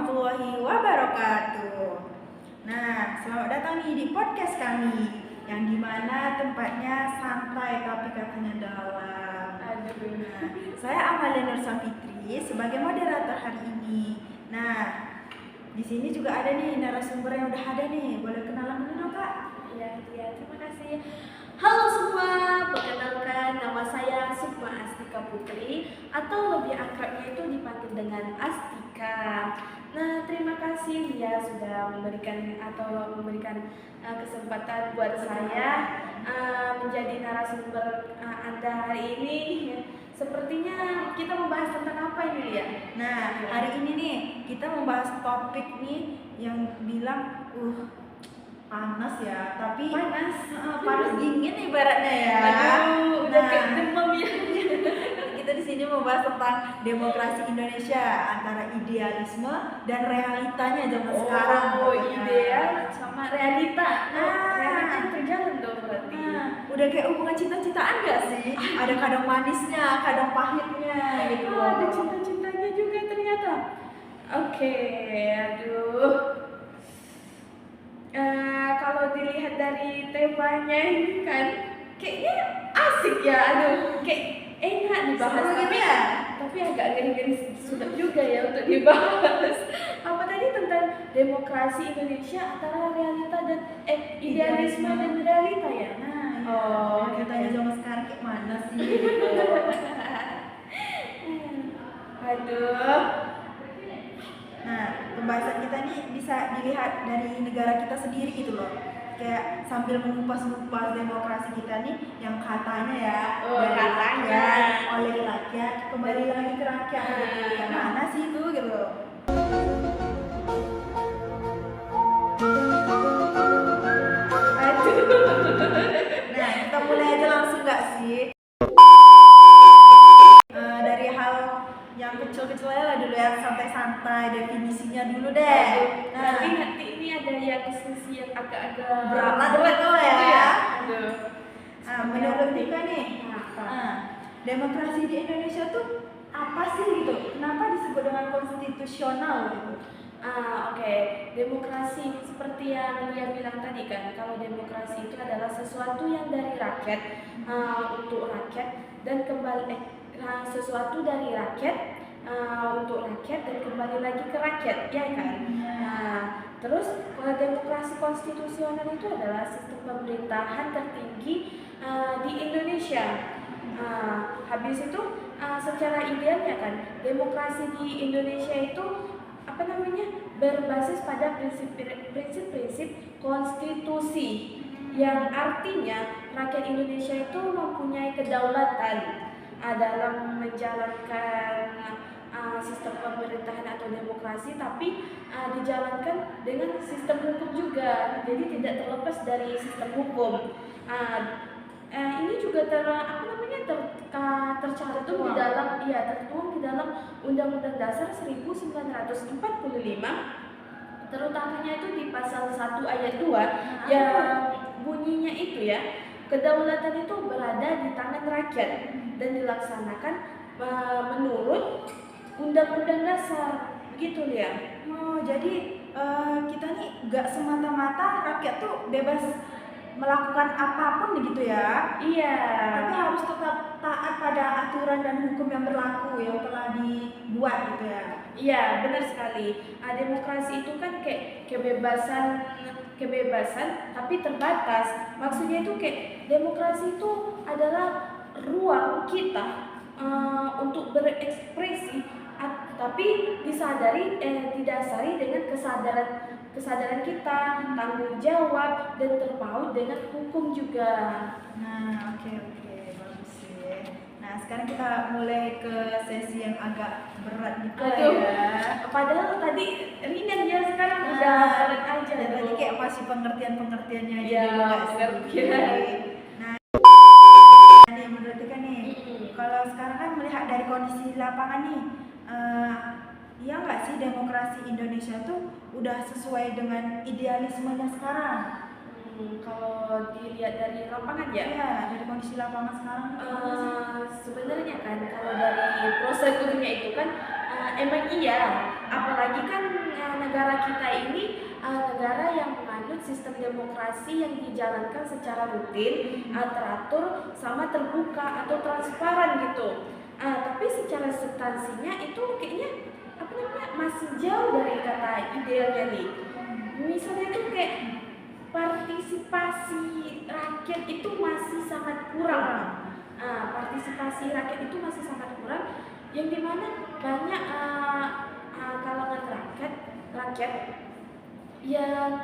warahmatullahi wabarakatuh. Nah, selamat datang nih di podcast kami yang dimana tempatnya santai tapi katanya dalam. Nah, saya Amalia Nur Fitri sebagai moderator hari ini. Nah, di sini juga ada nih narasumber yang udah ada nih. Boleh kenalan dulu dong, Kak? Iya, terima kasih. Halo semua, perkenalkan nama saya Sukma Astika Putri atau lebih akrabnya itu dipanggil dengan Astika. Nah, terima kasih ya sudah memberikan kesempatan buat saya menjadi narasumber Anda hari ini. Sepertinya kita membahas tentang apa ini ya? Nah, hari ini nih kita membahas topik nih yang bilang panas ya, tapi panas dingin ibaratnya ya. Aduh, udah kayak demam ya. Kita di sini membahas tentang demokrasi Indonesia antara idealisme dan realitanya zaman sekarang. Ideal sama realita. Realita yang terjalan dong berarti. Udah kayak hubungan cinta-cintaan gak sih? Ada kadang manisnya, kadang pahitnya gitu. Ada cinta-cintanya juga ternyata. Oke, aduh. Kalau dilihat dari temanya ini kan kayaknya asik ya, kayak enak dibahas tapi agak ngeri-ngeri sudah juga ya untuk dibahas. Apa tadi tentang demokrasi Indonesia antara realita dan idealisme dan realita ya? Katanya zaman sekarang kayak mana sih? Aduh. Nah, pembahasan kita nih bisa dilihat dari negara kita sendiri gitu loh. Kayak sambil mengupas-ngupas demokrasi kita nih yang katanya ya dari rakyat, oleh rakyat, kembali lagi ke rakyat. Yang mana sih itu gitu. Nah, kita mulai aja langsung gak sih? Dari hal yang kecil-kecil aja lah dulu ya, santai-santai, definisinya dulu deh. Nanti ini ada yang diskusi yang agak-agak berat ya. Menurut Tika nih, demokrasi di Indonesia tuh apa sih gitu? Kenapa disebut dengan konstitusional gitu? Oke. Demokrasi seperti yang dia bilang tadi kan, kalau demokrasi itu adalah sesuatu yang dari rakyat untuk rakyat dan kembali sesuatu dari rakyat untuk rakyat dan kembali lagi ke rakyat, ya kan? Terus demokrasi konstitusional itu adalah sistem pemerintahan tertinggi di Indonesia. Habis itu secara idealnya kan, demokrasi di Indonesia itu berbasis pada prinsip-prinsip konstitusi yang artinya rakyat Indonesia itu mempunyai kedaulatan dalam menjalankan sistem pemerintahan atau demokrasi, tapi dijalankan dengan sistem hukum juga, jadi tidak terlepas dari sistem hukum. Ini juga tercantum tertuang di dalam Undang-Undang Dasar 1945, terutamanya itu di pasal 1 ayat 2 yang bunyinya itu ya, kedaulatan itu berada di tangan rakyat dan dilaksanakan menurut Undang-Undang Dasar, begitu ya. Jadi kita nih gak semata-mata rakyat tuh bebas melakukan apapun gitu ya. Iya. Tapi harus tetap taat pada aturan dan hukum yang berlaku yang telah dibuat gitu ya. Iya, benar sekali. Demokrasi itu kan kayak kebebasan tapi terbatas. Maksudnya itu kayak demokrasi itu adalah ruang kita untuk berekspresi, tapi didasari dengan kesadaran kita, tanggung jawab dan terpaut dengan hukum juga. Oke, bagus sih. Nah, sekarang kita mulai ke sesi yang agak berat gitu ya. Padahal tadi ringan ya, sekarang udah berat aja. Dan tadi kayak masih pengertiannya aja Nah, nih menurut Tika nih, kalau sekarang kan melihat dari kondisi lapangan nih, iya nggak sih demokrasi Indonesia tuh udah sesuai dengan idealismenya sekarang? Kalau dilihat dari lapangan ya, dari kondisi lapangan sekarang sebenarnya kan kalau dari prosedurnya itu kan emang iya, apalagi kan negara kita ini negara yang menganut sistem demokrasi yang dijalankan secara rutin, teratur, sama terbuka atau transparan gitu. Tapi secara substansinya itu kayaknya masih jauh dari kata idealnya nih. Misalnya itu kayak partisipasi rakyat itu masih sangat kurang. Partisipasi rakyat itu masih sangat kurang, yang dimana banyak kalangan rakyat yang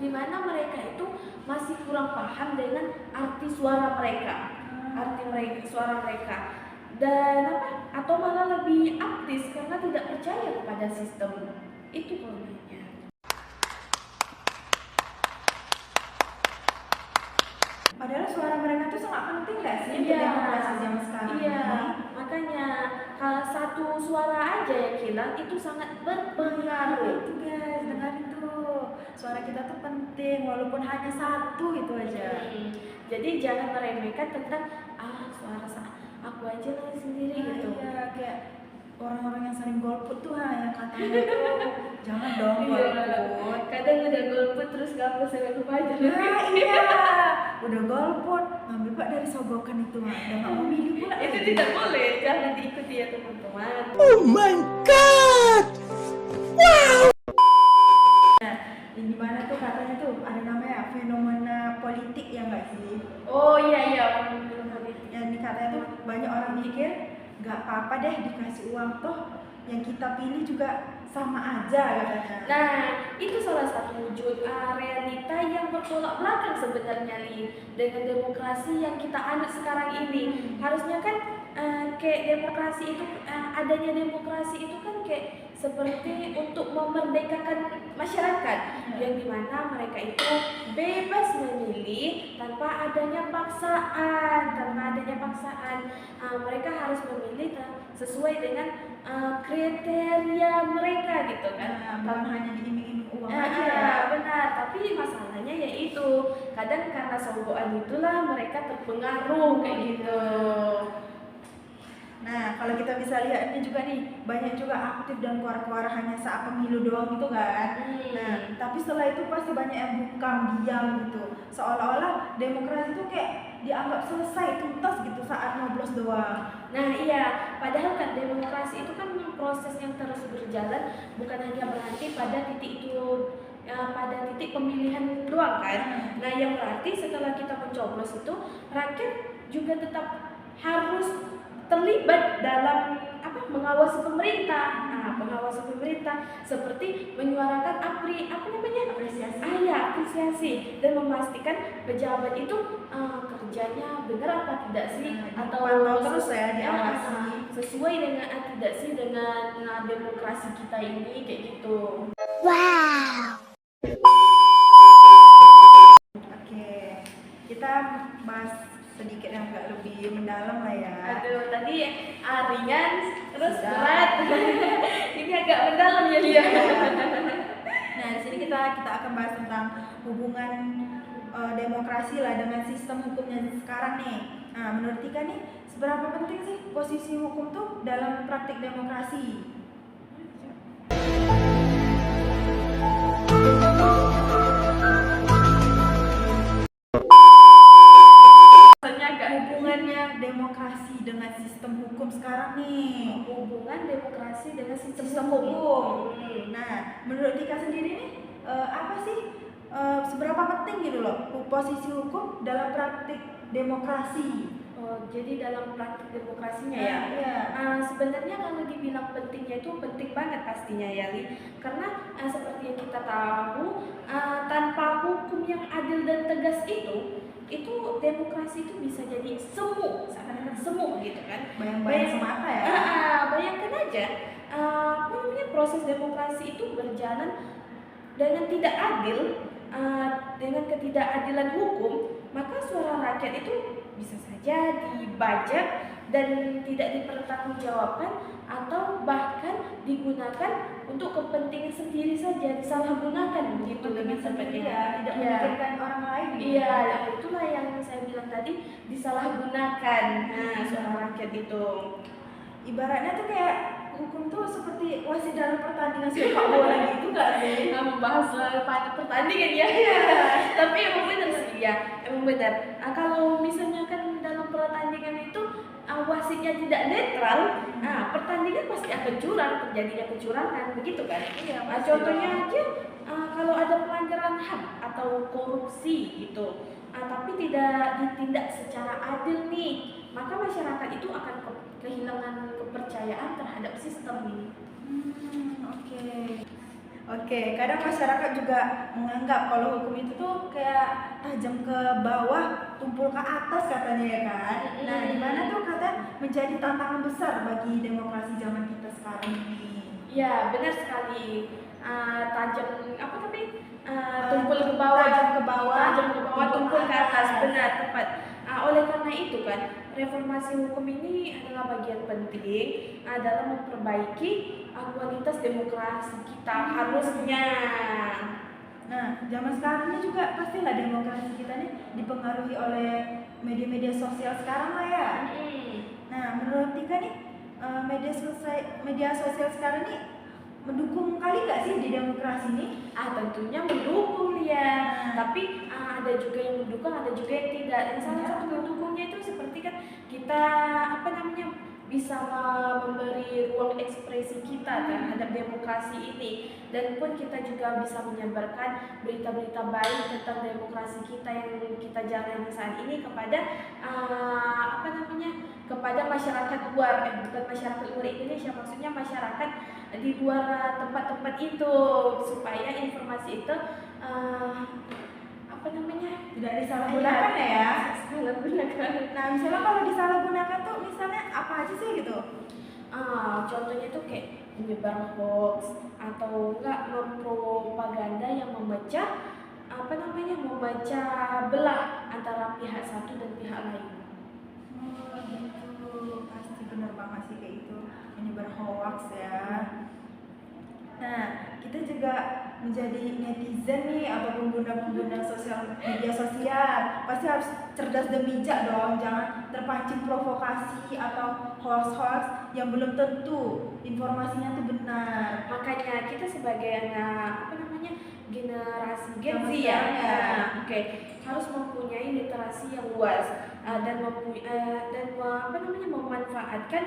dimana mereka itu masih kurang paham dengan arti suara mereka, suara mereka, dan atau malah lebih aktif karena tidak percaya kepada sistem itu problemnya. Padahal suara mereka tuh sangat penting gak sih untuk Iya, demokrasi zaman sekarang iya. ini? Makanya kalau satu suara aja yang hilang itu sangat berpengaruh. Itu guys, dengarin tuh. Suara kita tuh penting walaupun hanya satu itu aja. Jadi jangan meremehkan tentang suara aku aja lah sendiri gitu. Iya, kayak orang-orang yang sering golput tuh yang katanya tuh jangan dong golput. Kadang udah golput terus gak sampai lupa aja. Iya, udah golput ngambil Pak dari sogokan itu udah nggak mau milih pula. Itu tidak boleh, jangan diikuti ya teman-teman. Oh my god! Nah, yang dimana tuh katanya tuh ada namanya fenomena politik ya nggak sih? Oh iya. Yang katanya tuh banyak orang mikir nggak apa-apa deh dikasih uang toh yang kita pilih juga sama aja katanya. Nah, itu salah satu wujud realita yang bertolak belakang sebenarnya dengan demokrasi yang kita anut sekarang ini. Harusnya kan kayak demokrasi itu adanya demokrasi itu kan kayak seperti untuk memerdekakan masyarakat, yang dimana mereka itu bebas memilih tanpa adanya paksaan, mereka harus memilih sesuai dengan kriteria mereka gitu kan. Bukan hanya diiming-iming uang aja ya. Benar, tapi masalahnya yaitu kadang karena sogokan itulah mereka terpengaruh kayak gitu. Nah, kalau kita bisa lihat ini juga nih, banyak juga aktif dan keluar-keluar hanya saat pemilu doang gitu kan. Nah, tapi setelah itu pasti banyak yang bungkam, diam gitu. Seolah-olah demokrasi itu kayak dianggap selesai, tuntas gitu saat nyoblos doang. Nah iya, padahal kan demokrasi itu kan proses yang terus berjalan, bukan hanya berhenti pada titik itu, pada titik pemilihan doang kan. Nah yang berarti setelah kita mencoblos itu, rakyat juga tetap harus terlibat dalam mengawasi pemerintah. Pengawasan pemerintah seperti menyuarakan apresiasi dan memastikan pejabat itu kerjanya benar apa tidak sih, atau terus ya diawasi sesuai dengan tidak sih dengan demokrasi kita ini kayak gitu. Wow. Oke, kita bahas sedikit yang agak lebih mendalam lah ya. Aduh, tadi ringan terus berat. Ini agak mendalam ya Lia. Nah, di sini kita akan bahas tentang hubungan demokrasi lah dengan sistem hukumnya sekarang nih. Nah, menurut Tika nih, seberapa penting sih posisi hukum tuh dalam praktik demokrasi? Hubungannya demokrasi dengan sistem hukum sekarang nih. Hubungan demokrasi dengan Sistem hukum. Nah, menurut Tika sendiri nih, apa sih seberapa penting gitu loh posisi hukum dalam praktik demokrasi? Jadi dalam praktik demokrasinya ya. Iya. Sebenarnya kalau dibilang pentingnya itu penting banget pastinya ya Li. Karena seperti yang kita tahu, tanpa hukum yang adil dan tegas itu demokrasi itu bisa jadi semu, seakan-akan semu gitu kan. Bayang-bayang semata ya. Bayangkan aja, proses demokrasi itu berjalan dengan tidak adil, dengan ketidakadilan hukum, maka suara rakyat itu bisa saja dibajak dan tidak dipertanggungjawabkan, atau bahkan digunakan untuk kepentingan sendiri saja, disalahgunakan begitu lebih tepatnya. Tidak memikirkan orang lain. Iya, itulah yang saya bilang tadi, disalahgunakan. Nah, suara rakyat itu Ibaratnya tuh kayak hukum tuh seperti wasit dalam pertandingan sepak bola gitu gak sih? bahas pertandingan ya. Tapi emang benar sih ya, emang benar. Kalau misalnya kan dalam pertandingan itu wasitnya tidak netral, pertandingan pasti akan curang, terjadinya kecurangan, begitu kan? Iya, Contohnya aja kalau ada pelanggaran HAM atau korupsi gitu, tapi tidak ditindak secara adil nih, maka masyarakat itu akan kehilangan kepercayaan terhadap sistem ini. Oke, kadang masyarakat juga menganggap kalau hukum itu tuh kayak tajam ke bawah, tumpul ke atas katanya ya kan. Nah, di mana tuh kata menjadi tantangan besar bagi demokrasi zaman kita sekarang ini. Ya, benar sekali. Tajam apa tapi tumpul ke bawah, tajam ke bawah, tumpul ke atas, benar tepat. Oleh karena itu kan, reformasi hukum ini adalah bagian penting dalam memperbaiki kualitas demokrasi kita harusnya. Nah, zaman sekarang ini juga pastilah demokrasi kita nih dipengaruhi oleh media-media sosial sekarang lah ya. Nah, menurut Tika nih media sosial sekarang nih mendukung kali nggak sih di demokrasi ini? Tentunya mendukung ya. Tapi ada juga yang mendukung, ada juga yang tidak. Yang salah satu mendukungnya itu seperti kan kita bisa memberi ruang ekspresi kita terhadap demokrasi ini, dan pun kita juga bisa menyebarkan berita-berita baik tentang demokrasi kita yang kita jalani saat ini kepada kepada masyarakat luar, bukan masyarakat luar Indonesia, maksudnya masyarakat di luar tempat-tempat itu, supaya informasi itu tidak disalahgunakan ya. Disalahgunakan. Nah, misalnya kalau disalahgunakan tuh misalnya apa aja sih gitu? Contohnya tuh kayak menyebar hoax atau enggak mempropaganda yang memecah belah antara pihak satu dan pihak lain. Gitu. Pasti benar banget sih kayak itu, menyebar hoax ya. Nah, kita juga menjadi netizen nih atau pengguna media sosial pasti harus cerdas dan bijak dong, jangan terpancing provokasi atau hoax yang belum tentu informasinya tuh benar. Makanya kita sebagai generasi Gen Z harus mempunyai literasi yang luas dan memanfaatkan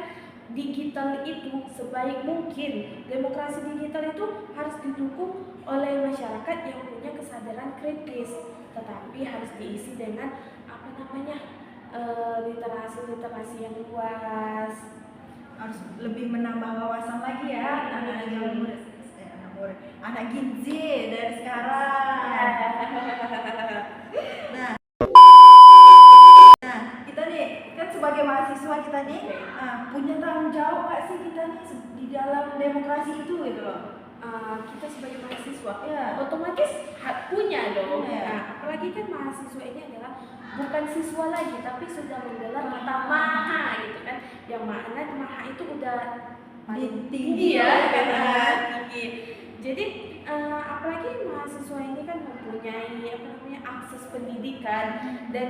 digital itu sebaik mungkin. Demokrasi digital itu harus didukung oleh masyarakat yang punya kesadaran kritis, tetapi harus diisi dengan literasi yang luas. Harus lebih menambah wawasan lagi ya anak Gen Z dari sekarang. Nah, kita nih kan sebagai mahasiswa kita nih punya tanggung jawab nggak sih kita nih di dalam demokrasi itu gitu loh? Kita sebagai mahasiswa ya otomatis punya dong. Ya. Apalagi kan mahasiswa ini adalah bukan siswa lagi, tapi sudah menggelar mata maha gitu kan, yang mana maha itu udah tinggi ya kan, tinggi. Jadi apalagi mahasiswa ini kan mempunyai akses pendidikan dan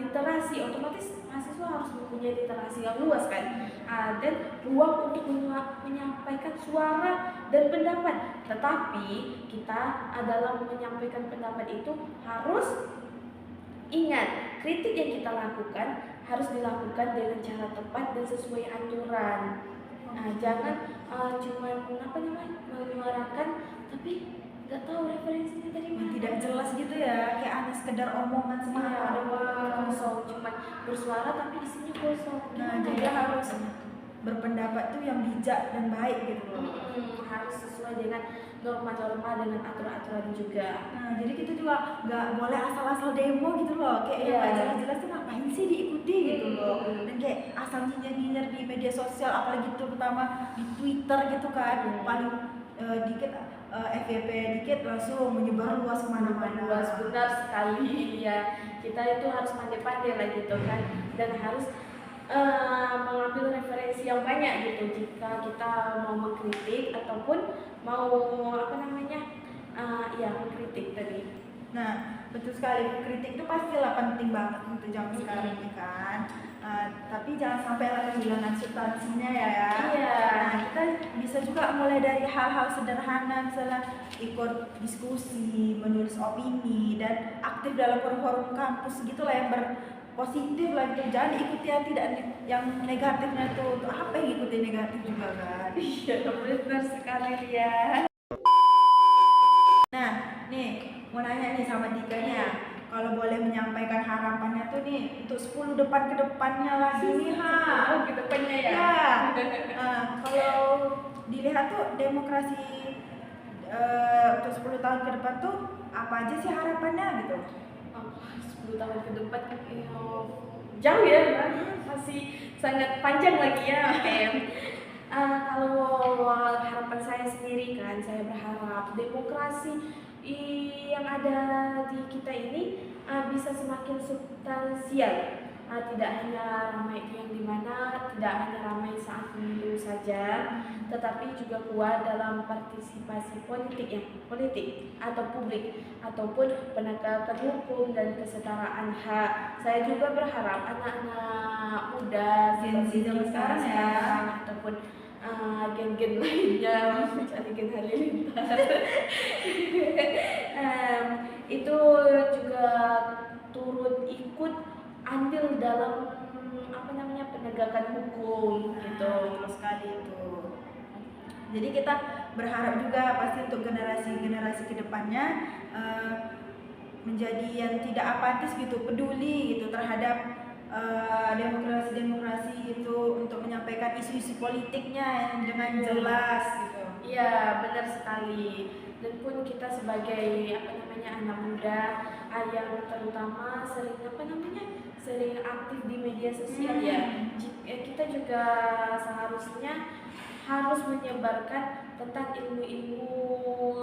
literasi, otomatis mahasiswa harus mempunyai literasi yang luas kan, dan ruang untuk menyampaikan suara dan pendapat. Tetapi kita dalam menyampaikan pendapat itu harus ingat, kritik yang kita lakukan harus dilakukan dengan cara tepat dan sesuai aturan. Jangan cuma menyuarakan tapi nggak tahu referensinya dari mana. Tidak jelas gitu ya, kayak hanya sekedar omongan semata doang. Kosong, cuma bersuara tapi isinya kosong. Nah, jadi harus berpendapat tuh yang bijak dan baik gitu loh. Harus sesuai dengan norma-norma, dengan aturan-aturan juga. Nah, jadi kita juga nggak boleh asal-asal demo gitu loh, kayak yang nggak jelas-jelas tuh ngapain sih diikuti gitu loh. Dan kayak asal nyinyir-nyinyir di media sosial, apalagi terutama di Twitter gitu kan, paling dikit FYP dikit langsung menyebar luas kemana-mana. Luas, benar sekali ya. Kita itu harus pandai-pandai lah gitu kan, dan harus mengambil referensi yang banyak gitu jika kita mau mengkritik ataupun mau mengkritik tadi. Nah, betul sekali, kritik itu pastilah penting banget untuk zaman sekarang ini kan. Tapi jangan sampai lah kehilangan substansinya ya. Iya. Nah, kita bisa juga mulai dari hal-hal sederhana, misalnya ikut diskusi, menulis opini, dan aktif dalam forum-forum kampus gitulah yang berpositif lah gitu. Jangan ikuti yang tidak yang negatifnya tuh. Untuk apa yang ikuti negatif juga kan? Iya, benar sekali ya. Nah, nih mau nanya nih sama Tika nih ya, kalau boleh menyampaikan harapannya tuh nih untuk 10 depan ke depannya lagi nih Oh, ke depannya ya. Kalau dilihat tuh demokrasi untuk 10 tahun ke depan tuh apa aja sih harapannya gitu? 10 tahun ke depan jauh ya, masih sangat panjang lagi ya. Oke. Kalau harapan saya sendiri kan, saya berharap demokrasi yang ada di kita ini bisa semakin substansial. Tidak hanya ramai yang dimana tidak hanya ramai saat pemilu saja, tetapi juga kuat dalam partisipasi politik atau publik ataupun penegakan hukum dan kesetaraan hak. Saya juga berharap anak-anak muda seperti zaman sekarang ya, ataupun gen-gen lainnya, misalnya gen halilintar, itu juga turut ikut andil dalam penegakan hukum gitu. Betul sekali itu. Jadi kita berharap juga pasti untuk generasi kedepannya menjadi yang tidak apatis gitu, peduli gitu terhadap demokrasi itu, untuk menyampaikan isu-isu politiknya yang dengan jelas gitu. Iya, benar sekali. Dan pun kita sebagai anak muda yang terutama sering aktif di media sosial ya. Kita juga seharusnya harus menyebarkan tentang ilmu-ilmu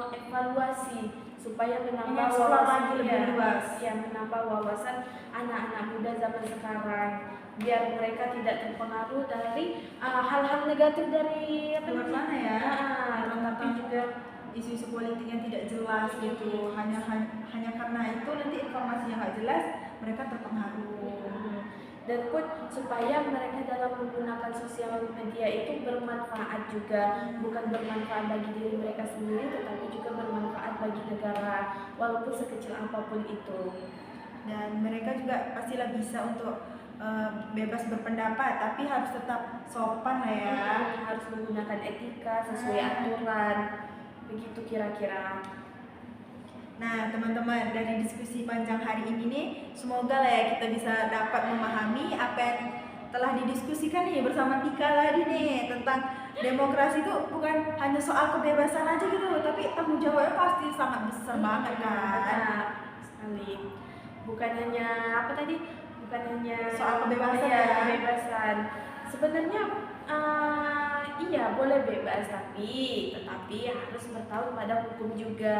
evaluasi supaya menambah wawasan lebih luas. Ya, menambah wawasan anak-anak muda zaman sekarang, biar mereka tidak terpengaruh dari hal-hal negatif dari luar sana ya. tapi juga isu-isu politik yang tidak jelas gitu. Hanya karena itu nanti informasinya nggak jelas, mereka terpengaruh. Dan pun supaya mereka dalam menggunakan sosial media itu bermanfaat juga, bukan bermanfaat bagi diri mereka sendiri, tetapi juga bermanfaat bagi negara, walaupun sekecil apapun itu. Dan mereka juga pastilah bisa untuk bebas berpendapat, tapi harus tetap sopan lah ya. Harus menggunakan etika sesuai aturan, begitu kira-kira. Nah teman-teman, dari diskusi panjang hari ini nih, semoga lah ya kita bisa dapat memahami apa yang telah didiskusikan nih bersama Tika tadi nih, tentang demokrasi itu bukan hanya soal kebebasan aja gitu, tapi tanggung jawabnya pasti sangat besar banget kan. Sekali. Bukan hanya soal kebebasan kebebasan. Sebenarnya iya boleh bebas, tetapi harus bertaut pada hukum juga.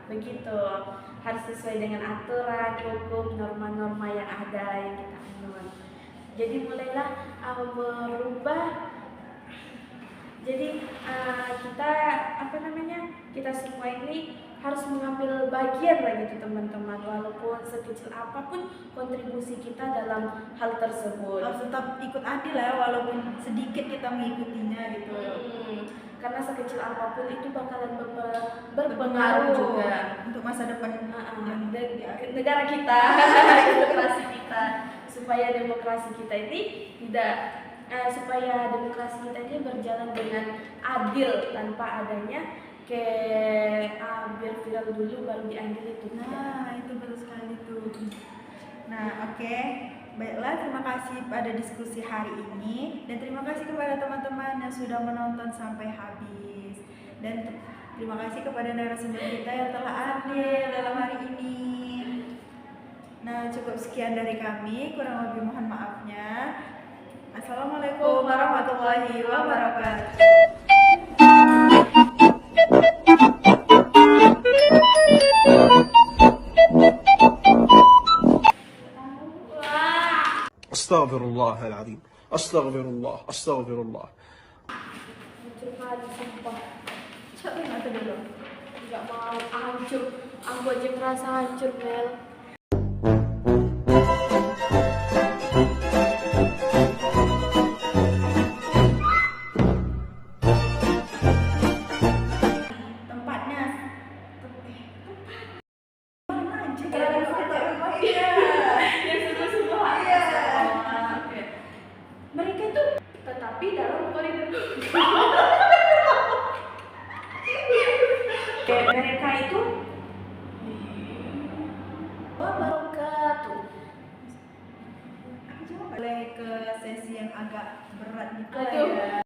Begitu, harus sesuai dengan aturan hukum, norma-norma yang ada yang kita anut. Jadi mulailah merubah. Jadi kita semua ini harus mengambil bagian lah gitu teman-teman, walaupun sekecil apapun kontribusi kita dalam hal tersebut. Harus tetap ikut andil ya, walaupun sedikit kita mengikutinya gitu. Karena sekecil apapun itu bakalan berpengaruh juga untuk masa depan negara kita, demokrasi kita, supaya demokrasi kita ini berjalan dengan adil tanpa adanya biar viral dulu baru diambil itu. Nah itu betul sekali tuh. Nah oke. Baiklah, terima kasih pada diskusi hari ini, dan terima kasih kepada teman-teman yang sudah menonton sampai habis, dan terima kasih kepada narasumber kita yang telah hadir dalam hari ini. Nah cukup sekian dari kami, kurang lebih mohon maafnya. Assalamualaikum warahmatullahi wabarakatuh. أستغفر الله العظيم أستغفر الله أستغفر الله. Sumpah. Coba dulu. Nggak mau hancur. Aku aja merasa hancur, Mel. Tempatnya mana aja jalan saja rumah iya. Yang sebelah-sebelah. Iya. Oke. Mereka itu tetapi dalam koridor. Mereka itu Wabarakatuh. boleh ke sesi yang agak berat gitu Aduh. ya.